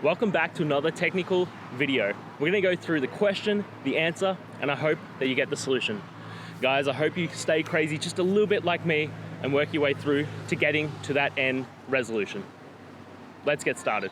Welcome back to another technical video. We're gonna go through the question, the answer, and I hope that you get the solution. Guys, I hope you stay crazy just a little bit like me and work your way through to getting to that end resolution. Let's get started.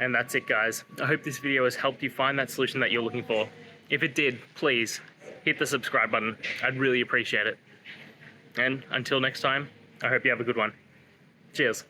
And that's it, guys. I hope this video has helped you find that solution that you're looking for. If it did, please hit the subscribe button. I'd really appreciate it. And until next time, I hope you have a good one. Cheers.